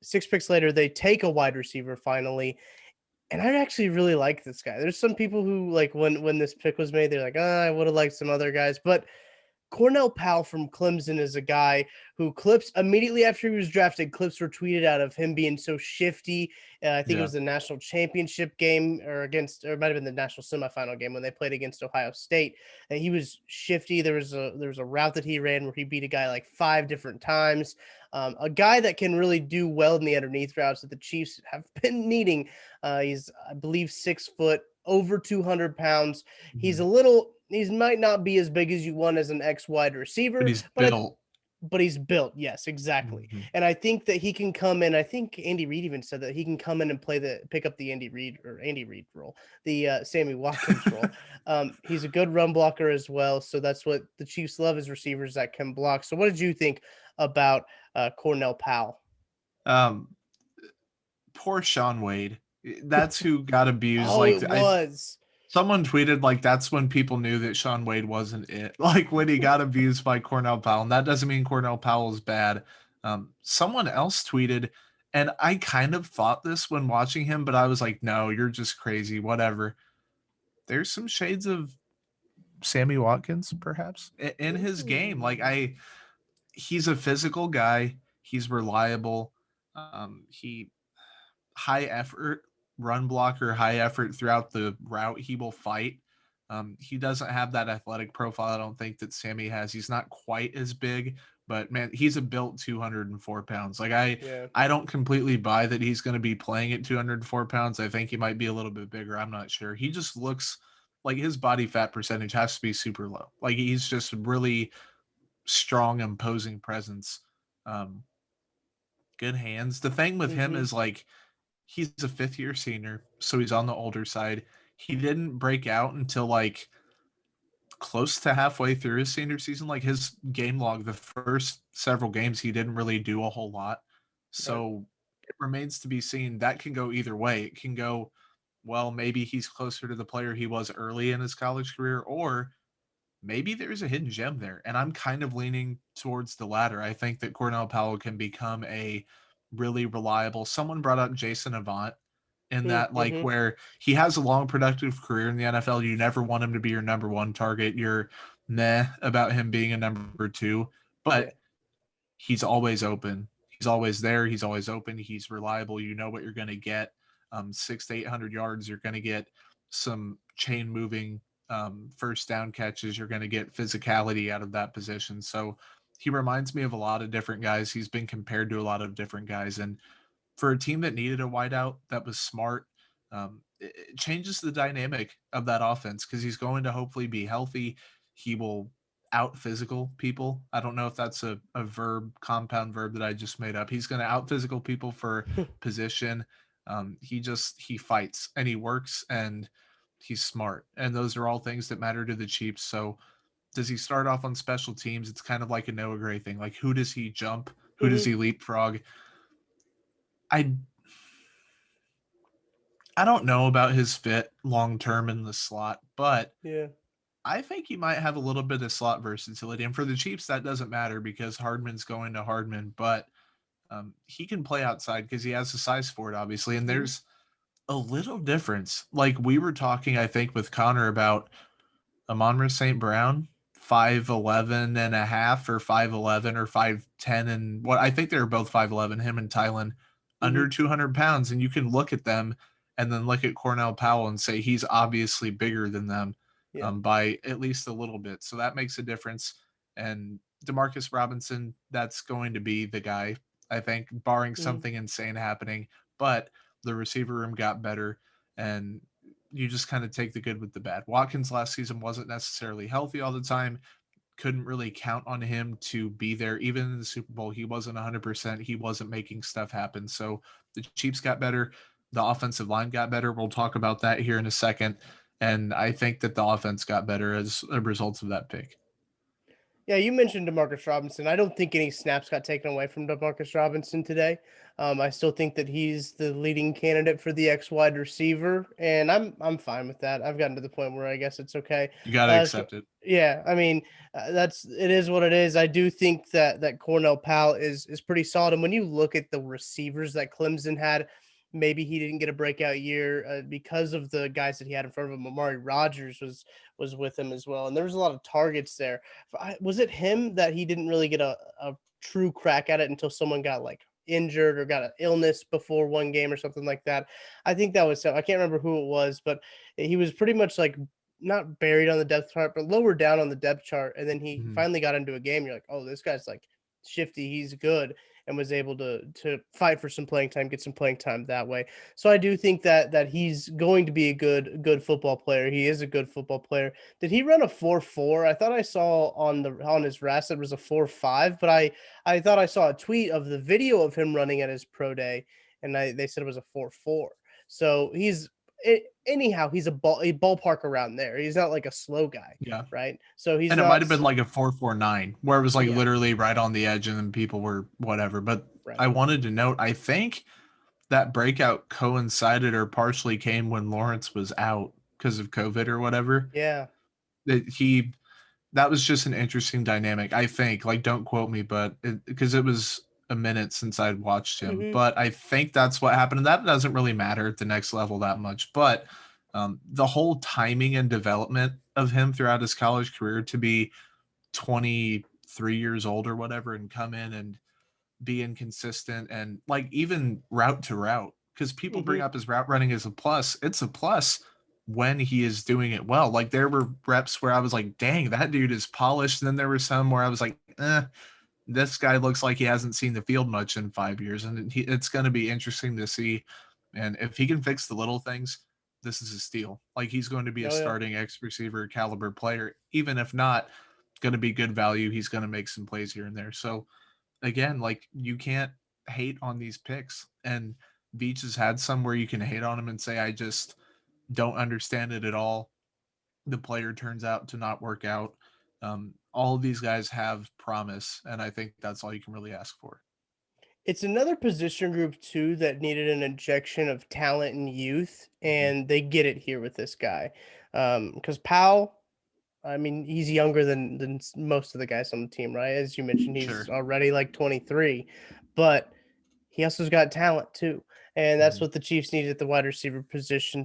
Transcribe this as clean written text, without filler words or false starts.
6 picks later, they take a wide receiver finally. And I actually really like this guy. There's some people who like when this pick was made, they're like, I would have liked some other guys, but Cornell Powell from Clemson is a guy who clips immediately after he was drafted. Clips were tweeted out of him being so shifty. I think it Yeah. was the national championship game or it might have been the national semifinal game when they played against Ohio State. He was shifty. There was a route that he ran where he beat a guy like 5 different times. A guy that can really do well in the underneath routes that the Chiefs have been needing. He's, I believe, 6 foot, over 200 pounds. He's Mhm. a little, he might not be as big as you want as an X wide But receiver, he's built. but he's built. Yes, exactly. Mhm. And I think that he can come in. I think Andy Reid even said that he can come in and pick up the Andy Reid role, the Sammy Watkins role. He's a good run blocker as well. So that's what the Chiefs love, is receivers that can block. So what did you think about Cornell Powell? Um, Poor Sean Wade. That's who got abused. Oh, Like, it was. someone tweeted, like, that's when people knew that Sean Wade wasn't it. Like, when he got abused by Cornell Powell. And that doesn't mean Cornell Powell is bad. Someone else tweeted, and I kind of thought this when watching him, but I was like, no, you're just crazy. Whatever. There's some shades of Sammy Watkins, perhaps, in his game. Like, he's a physical guy. He's reliable. He high effort run blocker, high effort throughout the route. He will fight. He doesn't have that athletic profile, I don't think, that Sammy has. He's not quite as big, but man, he's a built 204 pounds. Like, Yeah. I don't completely buy that he's going to be playing at 204 pounds. I think he might be a little bit bigger. I'm not sure. He just looks like his body fat percentage has to be super low. Like, he's just really strong, imposing presence. Um, Good hands. The thing with him Hmm. is, like, he's a fifth year senior, so he's on the older side. He didn't break out until like close to halfway through his senior season. Like, his game log, the first several games, he didn't really do a whole lot. Right. So it remains to be seen. That can go either way. It can go, well, maybe he's closer to the player he was early in his college career, or maybe there's a hidden gem there. And I'm kind of leaning towards the latter. I think that Cornell Powell can become a really reliable. Someone brought up Jason Avant in that, like, Mm-hmm. where he has a long, productive career in the NFL. You never want him to be your number one target. You're meh about him being a number two, but Yeah. he's always open. He's always there. He's always open. He's reliable. You know what you're going to get. 600 to 800 yards. You're going to get some chain moving first down catches. You're going to get physicality out of that position. So he reminds me of a lot of different guys. He's been compared to a lot of different guys. And for a team that needed a wideout that was smart, it changes the dynamic of that offense because he's going to hopefully be healthy. He will out physical people. I don't know if that's a verb, compound verb that I just made up. He's going to out physical people for position. He fights and he works and he's smart. And those are all things that matter to the Chiefs. So does he start off on special teams? It's kind of like a Noah Gray thing. Like, who does he jump? Who does Hmm. he leapfrog? I I don't know about his fit long term in the slot, but Yeah. I think he might have a little bit of slot versatility. And for the Chiefs, that doesn't matter because Hardman's going to Hardman, but he can play outside because he has the size for it, obviously. And Hmm. there's a little difference. Like, we were talking, I think, with Connor about Amon-Ra St. Brown, 5'11 and a half, or 5'11 or 5'10. And what I think they were both 5'11, him and Tylen, Hmm. under 200 pounds. And you can look at them and then look at Cornell Powell and say he's obviously bigger than them Yeah. by at least a little bit. So that makes a difference. And Demarcus Robinson, that's going to be the guy, I think, barring Hmm. something insane happening. But the receiver room got better. And you just kind of take the good with the bad. Watkins last season wasn't necessarily healthy all the time. Couldn't really count on him to be there. Even in the Super Bowl, he wasn't 100%. He wasn't making stuff happen. So the Chiefs got better. The offensive line got better. We'll talk about that here in a second. And I think that the offense got better as a result of that pick. Yeah, you mentioned Demarcus Robinson. I don't think any snaps got taken away from Demarcus Robinson today. I still think that he's the leading candidate for the X wide receiver, and I'm fine with that. I've gotten to the point where I guess it's okay. You got to So accept it. yeah, I mean that's it is what it is. I do think that Cornell Powell is pretty solid, and when you look at the receivers that Clemson had, maybe he didn't get a breakout year because of the guys that he had in front of him. Amari Rogers was with him as well, and there was a lot of targets there. Was it him that he didn't really get a true crack at it until someone got like injured or got an illness before one game or something like that? I think that was him. I can't remember who it was, but he was pretty much like not buried on the depth chart, but lower down on the depth chart. And then he Mhm. finally got into a game. You're like, oh, this guy's like shifty. He's good, and was able to fight for some playing time, get some playing time that way. So I do think that he's going to be a good football player. He is a good football player. Did he run a 4.4? I thought I saw on his RAS it was a 4.5, but I thought I saw a tweet of the video of him running at his pro day, and they said it was a 4.4. So anyhow, he's a ballpark around there. He's not like a slow guy, Yeah. right? So he's And it might not have been like a 4.49, where it was like yeah, literally right on the edge and then people were whatever. But right. I wanted to note, I think that breakout coincided or partially came when Lawrence was out because of COVID or whatever. Yeah. That was just an interesting dynamic. I think, like, don't quote me, but because it was a minute since I'd watched him, Mhm. but I think that's what happened. And that doesn't really matter at the next level that much. But the whole timing and development of him throughout his college career to be 23 years old or whatever and come in and be inconsistent and like even route to route, because people bring Mhm. up his route running as a plus. It's a plus when he is doing it well. Like there were reps where I was like, dang, that dude is polished. And then there were some where I was like, this guy looks like he hasn't seen the field much in 5 years. And it's going to be interesting to see. And if he can fix the little things, this is a steal. Like he's going to be a Oh yeah. starting X receiver caliber player. Even if not, going to be good value. He's going to make some plays here and there. So again, like you can't hate on these picks. And Veach has had some where you can hate on him and say, I just don't understand it at all. The player turns out to not work out. All of these guys have promise, and I think that's all you can really ask for. It's another position group too that needed an injection of talent and youth, Mhm. and they get it here with this guy. Because Powell, I mean, he's younger than most of the guys on the team, right? As you mentioned, he's Sure. already like 23, but he also's got talent too, and that's Mhm. what the Chiefs need at the wide receiver position.